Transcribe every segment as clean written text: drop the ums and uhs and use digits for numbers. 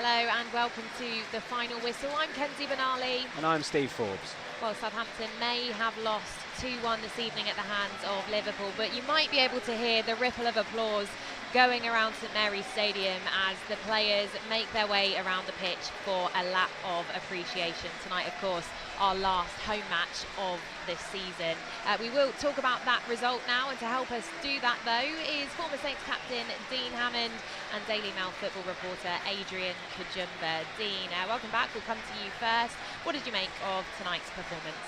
Hello and welcome to the final whistle. I'm Kenzie Benali. And I'm Steve Forbes. Well, Southampton may have lost 2-1 this evening at the hands of Liverpool, but you might be able to hear the ripple of applause going around St Mary's Stadium as the players make their way around the pitch for a lap of appreciation. Tonight, of course, our last home match of this season. We will talk about that result now, and to help us do that, though, is former Saints captain Dean Hammond and Daily Mail football reporter Adrian Kajumba. Dean, welcome back. We'll come to you first. What did you make of tonight's performance?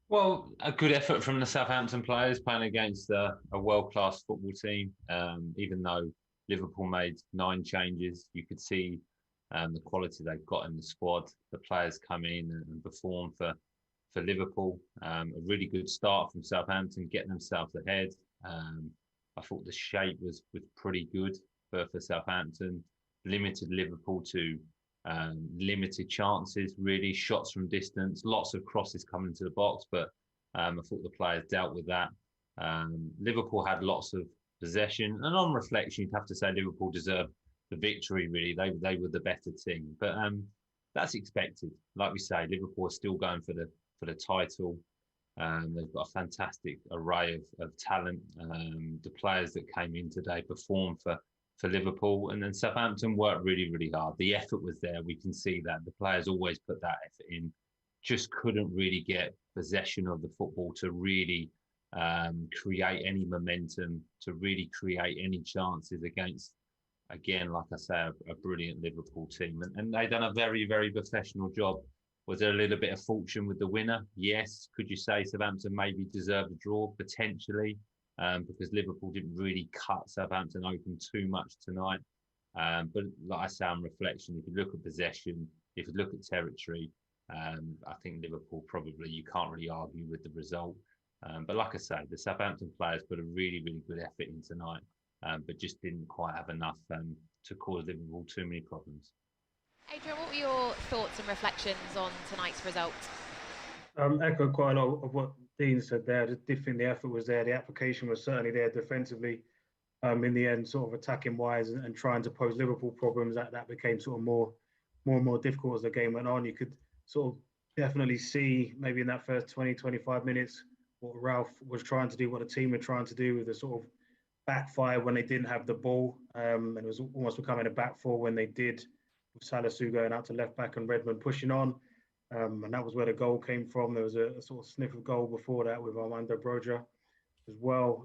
Well, a good effort from the Southampton players playing against a world-class football team. Even though Liverpool made 9 changes, you could see the quality they've got in the squad. The players come in and perform for Liverpool. A really good start from Southampton, getting themselves ahead. I thought the shape was pretty good for Southampton. Limited Liverpool to limited chances, really, shots from distance, lots of crosses coming into the box, but I thought the players dealt with that. Liverpool had lots of possession, and on reflection, you'd have to say Liverpool deserved the victory, really. They were the better team, but that's expected. Like we say, Liverpool are still going for the title. They've got a fantastic array of talent. The players that came in today performed for Liverpool, and then Southampton worked really, really hard. The effort was there. We can see that. The players always put that effort in, just couldn't really get possession of the football to really create any momentum, to really create any chances against, again, like I say, a brilliant Liverpool team. And they've done a very, very professional job. Was there a little bit of fortune with the winner? Yes. Could you say Southampton maybe deserved a draw? Potentially. Because Liverpool didn't really cut Southampton open too much tonight. But like I say, on reflection, if you look at possession, if you look at territory, I think Liverpool probably, you can't really argue with the result. But like I say, the Southampton players put a really, really good effort in tonight, but just didn't quite have enough to cause Liverpool too many problems. Adrian, what were your thoughts and reflections on tonight's result? Echo quite a lot of what Dean said there. I did think the effort was there. The application was certainly there defensively. In the end, sort of attacking wise and trying to pose Liverpool problems, that became sort of more and more difficult as the game went on. You could sort of definitely see maybe in that first 20, 25 minutes what Ralph was trying to do, what the team were trying to do with the sort of back five when they didn't have the ball. And it was almost becoming a back four when they did, with Salisu going out to left back and Redmond pushing on. And that was where the goal came from. There was a sort of sniff of goal before that with Armando Broja as well.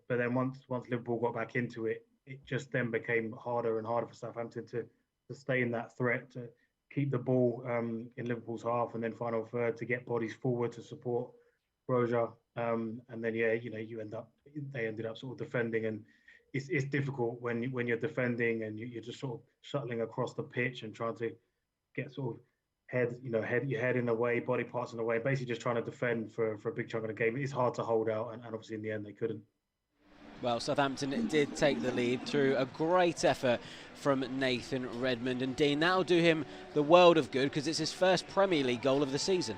But then once Liverpool got back into it, it just then became harder and harder for Southampton to sustain that threat, to keep the ball in Liverpool's half and then final third, to get bodies forward to support Broja. And then, they ended up sort of defending. And it's difficult when you're defending and you're just sort of shuttling across the pitch and trying to get sort of your head in the way, body parts in the way, basically just trying to defend for a big chunk of the game. It's hard to hold out, and obviously in the end they couldn't. Well, Southampton did take the lead through a great effort from Nathan Redmond, and Dean, that'll do him the world of good because it's his first Premier League goal of the season.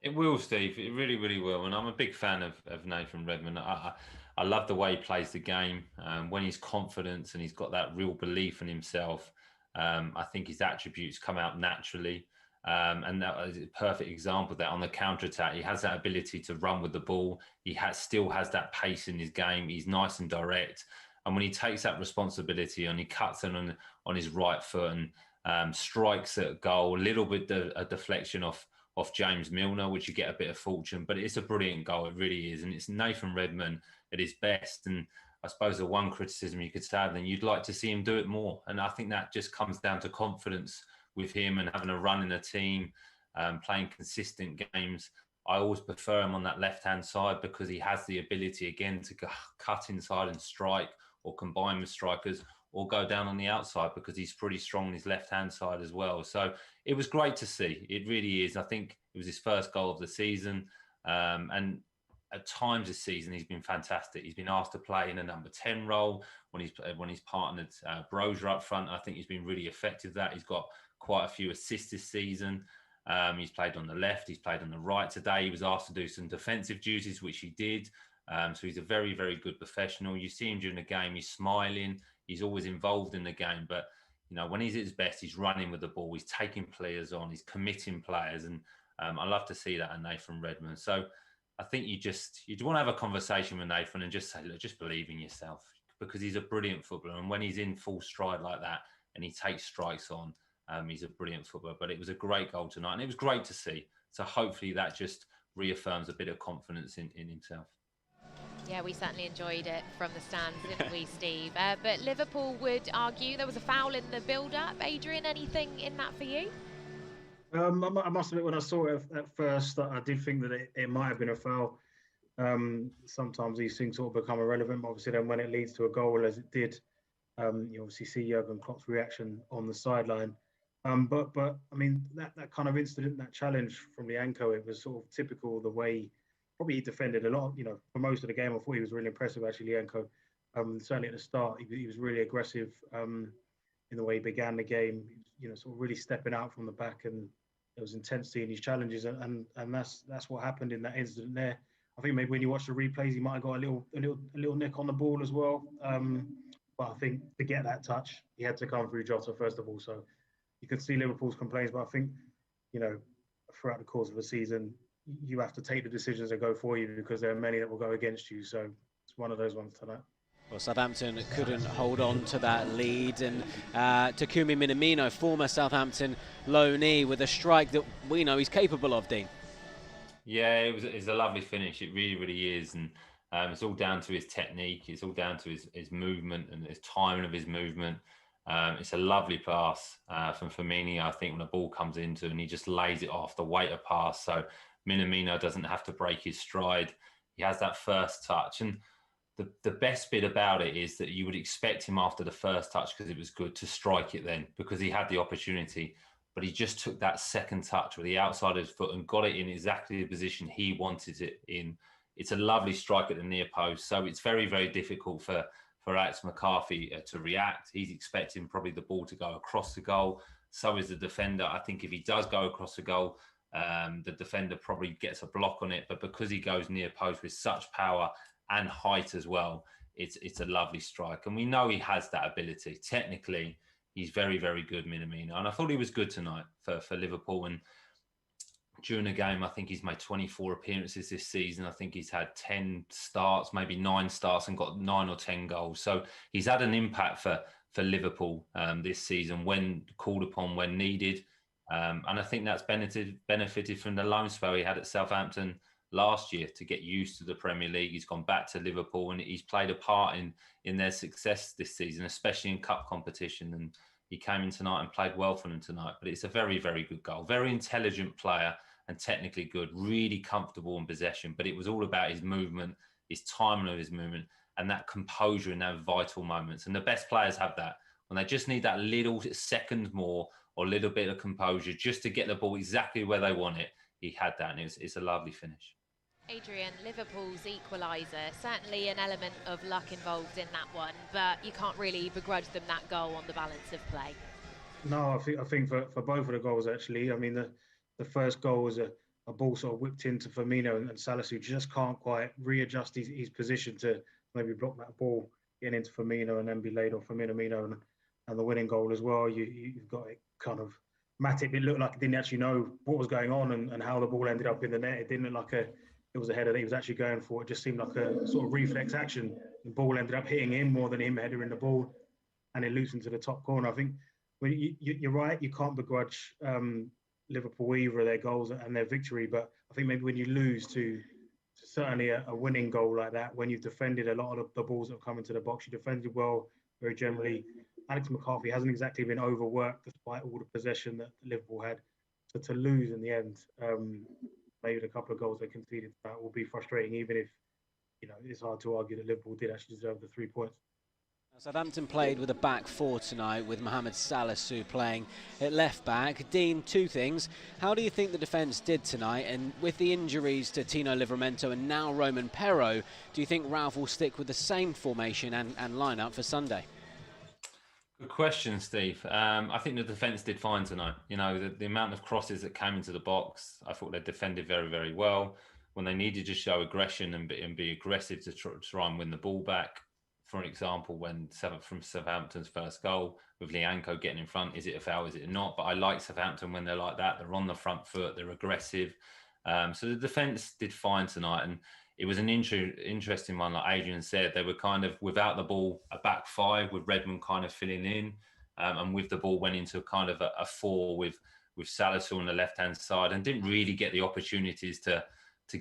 It will, Steve. It really, really will. And I'm a big fan of Nathan Redmond. I love the way he plays the game. When he's confident and he's got that real belief in himself, I think his attributes come out naturally. And that is a perfect example of that on the counter-attack. He has that ability to run with the ball. He still has that pace in his game. He's nice and direct. And when he takes that responsibility and he cuts in on his right foot and strikes at goal, a little bit a deflection off James Milner, which you get a bit of fortune, but it's a brilliant goal. It really is. And it's Nathan Redmond at his best. And I suppose the one criticism you could say, then you'd like to see him do it more. And I think that just comes down to confidence with him and having a run in a team, playing consistent games. I always prefer him on that left-hand side because he has the ability, again, to cut inside and strike or combine with strikers or go down on the outside because he's pretty strong on his left-hand side as well. So it was great to see. It really is. I think it was his first goal of the season. And at times this season, he's been fantastic. He's been asked to play in a number 10 role when he's partnered Broja up front. I think he's been really effective at that. He's got quite a few assists this season. He's played on the left. He's played on the right today. He was asked to do some defensive duties, which he did. So he's a very, very good professional. You see him during the game. He's smiling. He's always involved in the game. But You know, when he's at his best, he's running with the ball, he's taking players on, he's committing players, and I love to see that in Nathan Redmond. So I think you want to have a conversation with Nathan and just say, look, just believe in yourself, because he's a brilliant footballer, and when he's in full stride like that and he takes strikes on, he's a brilliant footballer. But it was a great goal tonight, and it was great to see. So hopefully that just reaffirms a bit of confidence in himself. Yeah, we certainly enjoyed it from the stands, didn't we, Steve? But Liverpool would argue there was a foul in the build-up. Adrian, anything in that for you? I must admit, when I saw it at first, I did think that it might have been a foul. Sometimes these things sort of become irrelevant. Obviously, then when it leads to a goal, as it did, you obviously see Jurgen Klopp's reaction on the sideline. But I mean, that kind of incident, that challenge from the anchor, it was sort of typical the way probably he defended a lot. You know, for most of the game, I thought he was really impressive, actually, Yanko. Certainly at the start, he was really aggressive in the way he began the game. You know, sort of really stepping out from the back, and there was intensity in his challenges, and that's what happened in that incident there. I think maybe when you watch the replays, he might have got a little nick on the ball as well. But I think to get that touch, he had to come through Jota first of all. So you could see Liverpool's complaints, but I think, you know, throughout the course of the season, you have to take the decisions that go for you, because there are many that will go against you. So it's one of those ones tonight. Well, Southampton couldn't hold on to that lead, and Takumi Minamino, former Southampton loanee, with a strike that we know he's capable of, Dean. Yeah, it's a lovely finish. It really, really is, and it's all down to his technique. It's all down to his movement and his timing of his movement. It's a lovely pass from Firmino, I think, when the ball comes into, and he just lays it off the weight of pass. So Minamino doesn't have to break his stride. He has that first touch. And the best bit about it is that you would expect him after the first touch, because it was good, to strike it then, because he had the opportunity. But he just took that second touch with the outside of his foot and got it in exactly the position he wanted it in. It's a lovely strike at the near post. So it's very, very difficult for Alex McCarthy to react. He's expecting probably the ball to go across the goal. So is the defender. I think if he does go across the goal, the defender probably gets a block on it. But because he goes near post with such power and height as well, it's a lovely strike. And we know he has that ability. Technically, he's very, very good, Minamino. And I thought he was good tonight for Liverpool. And during the game, I think he's made 24 appearances this season. I think he's had 10 starts, maybe 9 starts, and got 9 or 10 goals. So he's had an impact for Liverpool this season when called upon, when needed. And I think that's benefited from the loan spell he had at Southampton last year to get used to the Premier League. He's gone back to Liverpool, and he's played a part in their success this season, especially in cup competition. And he came in tonight and played well for them tonight. But it's a very, very good goal. Very intelligent player and technically good, really comfortable in possession. But it was all about his movement, his timing of his movement, and that composure in those vital moments. And the best players have that. When they just need that little second more or a little bit of composure just to get the ball exactly where they want it, he had that, and it's a lovely finish. Adrian, Liverpool's equaliser, certainly an element of luck involved in that one, but you can't really begrudge them that goal on the balance of play. No, I think for both of the goals, actually. I mean, the first goal was a ball sort of whipped into Firmino, and Salisu just can't quite readjust his position to maybe block that ball getting into Firmino and then be laid off for Minamino, and the winning goal as well. You've got it kind of Matip. It looked like he didn't actually know what was going on and how the ball ended up in the net. It didn't look like it was a header that he was actually going for. It just seemed like a sort of reflex action. The ball ended up hitting him more than him headering the ball, and it looped into the top corner. I think when you're right, you can't begrudge Liverpool either of their goals and their victory. But I think maybe when you lose to certainly a winning goal like that, when you've defended a lot of the balls that have come into the box, you defended well very generally. Alex McCarthy hasn't exactly been overworked despite all the possession that Liverpool had. So to lose in the end, maybe the couple of goals they conceded, that will be frustrating, even if, you know, it's hard to argue that Liverpool did actually deserve the 3 points. Southampton played with a back four tonight, with Mohamed Salisu playing at left back. Dean, two things. How do you think the defence did tonight? And with the injuries to Tino Livramento and now Roman Perro, do you think Ralph will stick with the same formation and lineup for Sunday? Good question, Steve. I think the defence did fine tonight. You know, the amount of crosses that came into the box, I thought they defended very, very well. When they needed to show aggression and be aggressive to try and win the ball back, for an example, from Southampton's first goal with Lianco getting in front, is it a foul, is it not? But I like Southampton when they're like that. They're on the front foot, they're aggressive. So the defence did fine tonight, and it was an interesting one. Like Adrian said, they were kind of without the ball, a back five with Redmond kind of filling in, and with the ball went into kind of a four with Salisu on the left-hand side, and didn't really get the opportunities to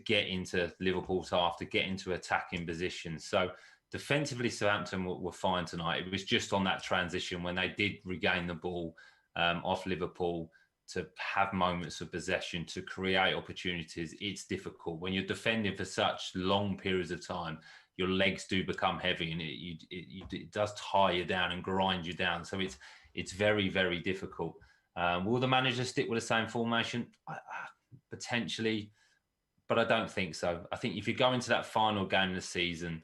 get into Liverpool's half, to get into attacking positions. So defensively, Southampton were fine tonight. It was just on that transition when they did regain the ball off Liverpool to have moments of possession, to create opportunities. It's difficult. When you're defending for such long periods of time, your legs do become heavy, and it does tie you down and grind you down. So it's very, very difficult. Will the manager stick with the same formation? Potentially, but I don't think so. I think if you go into that final game of the season,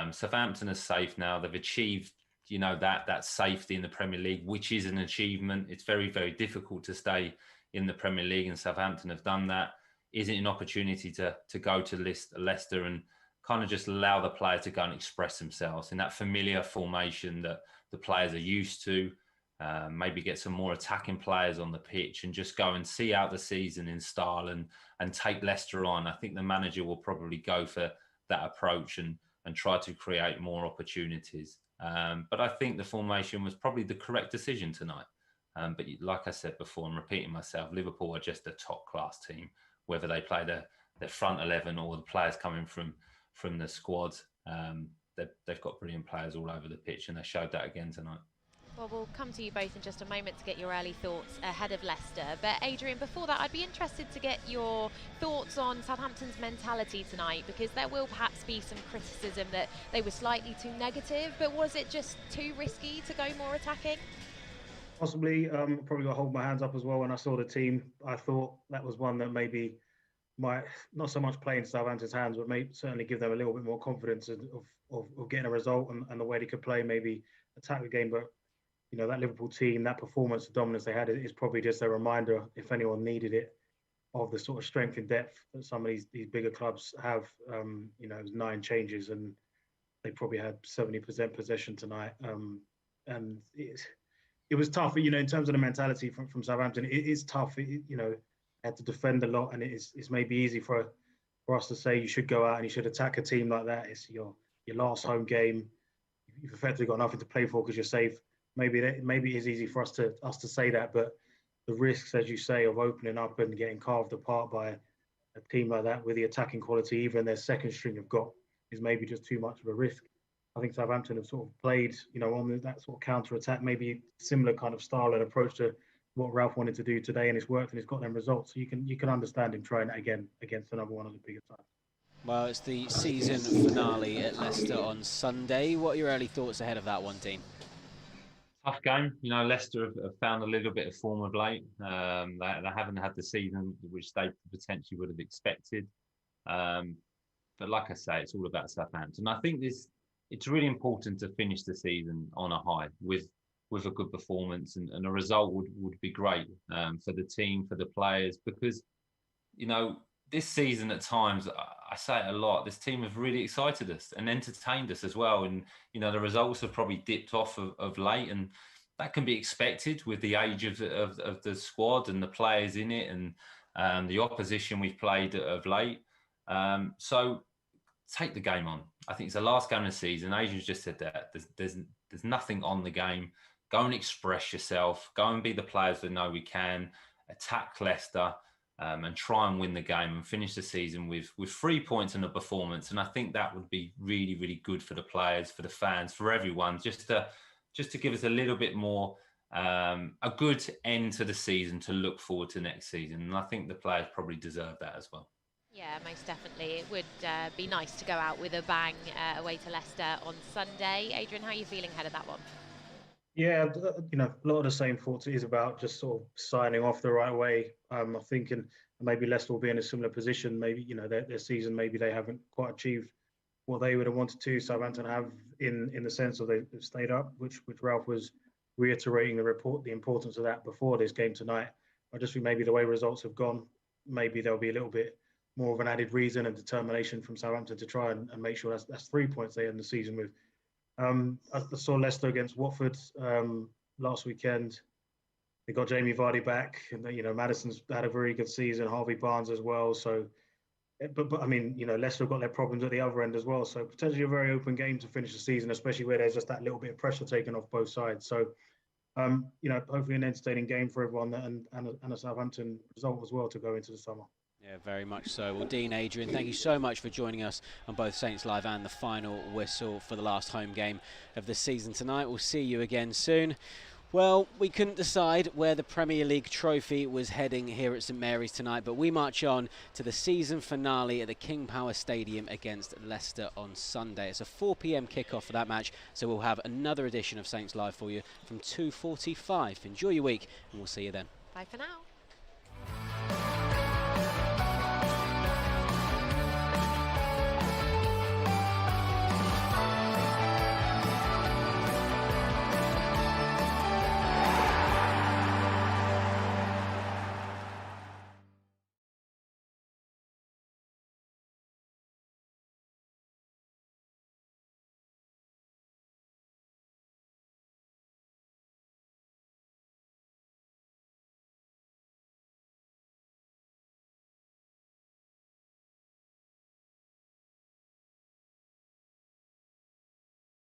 Southampton are safe now. They've achieved, that safety in the Premier League, which is an achievement. It's very, very difficult to stay in the Premier League, and Southampton have done that. Is it an opportunity to go to Leicester and kind of just allow the player to go and express themselves in that familiar formation that the players are used to? Maybe get some more attacking players on the pitch and just go and see out the season in style and take Leicester on. I think the manager will probably go for that approach and try to create more opportunities. But I think the formation was probably the correct decision tonight. But like I said before, I'm repeating myself, Liverpool are just a top-class team, whether they play their front 11 or the players coming from the squad. They've got brilliant players all over the pitch, and they showed that again tonight. Well, we'll come to you both in just a moment to get your early thoughts ahead of Leicester. But Adrian, before that, I'd be interested to get your thoughts on Southampton's mentality tonight, because there will perhaps be some criticism that they were slightly too negative, but was it just too risky to go more attacking? Possibly. Probably got to hold my hands up as well. When I saw the team, I thought that was one that maybe might not so much play in Southampton's hands, but may certainly give them a little bit more confidence of getting a result and the way they could play, maybe attack the game. But that Liverpool team, that performance, the dominance they had, is probably just a reminder, if anyone needed it, of the sort of strength and depth that some of these bigger clubs have. It was 9 changes, and they probably had 70% possession tonight. And it was tough, in terms of the mentality from Southampton. It is tough. Had to defend a lot, and it's maybe easy for us to say you should go out and you should attack a team like that. It's your last home game. You've effectively got nothing to play for because you're safe. Maybe it is easy for us to say that, but the risks, as you say, of opening up and getting carved apart by a team like that with the attacking quality even their second string have got, is maybe just too much of a risk. I think Southampton have sort of played, on that sort of counter attack, maybe similar kind of style and approach to what Ralph wanted to do today, and it's worked and it's got them results. So you can understand him trying it again against another one of the bigger sides. Well, it's the season finale at Leicester on Sunday. What are your early thoughts ahead of that one, Dean? Tough game. Leicester have found a little bit of form of late. They haven't had the season which they potentially would have expected. But like I say, it's all about Southampton. I think it's really important to finish the season on a high with a good performance, and a result would be great for the team, for the players, because, this season at times, I say it a lot, this team have really excited us and entertained us as well. And, the results have probably dipped off of late, and that can be expected with the age of the squad and the players in it, and the opposition we've played of late. So take the game on. I think it's the last game of the season. Adrian's just said that. There's nothing on the game. Go and express yourself. Go and be the players that know we can. Attack Leicester. And try and win the game and finish the season with 3 points in a performance. And I think that would be really, really good for the players, for the fans, for everyone, just to give us a little bit more, a good end to the season to look forward to next season. And I think the players probably deserve that as well. Yeah, most definitely. It would be nice to go out with a bang away to Leicester on Sunday. Adrian, how are you feeling ahead of that one? Yeah, a lot of the same thoughts. It is about just sort of signing off the right way. I'm thinking maybe Leicester will be in a similar position. Maybe, their season, maybe they haven't quite achieved what they would have wanted to. Southampton have in the sense of they've stayed up, which Ralph was reiterating the importance of that before this game tonight. I just think maybe the way results have gone, maybe there'll be a little bit more of an added reason and determination from Southampton to try and make sure that's 3 points they end the season with. I saw Leicester against Watford last weekend. They got Jamie Vardy back, and Maddison's had a very good season. Harvey Barnes as well. So, but I mean, Leicester have got their problems at the other end as well. So potentially a very open game to finish the season, especially where there's just that little bit of pressure taken off both sides. So, hopefully an entertaining game for everyone, and a Southampton result as well to go into the summer. Yeah, very much so. Well, Dean, Adrian, thank you so much for joining us on both Saints Live and the final whistle for the last home game of the season tonight. We'll see you again soon. Well, we couldn't decide where the Premier League trophy was heading here at St Mary's tonight, but we march on to the season finale at the King Power Stadium against Leicester on Sunday. It's a 4 p.m. kickoff for that match, so we'll have another edition of Saints Live for you from 2:45. Enjoy your week, and we'll see you then. Bye for now.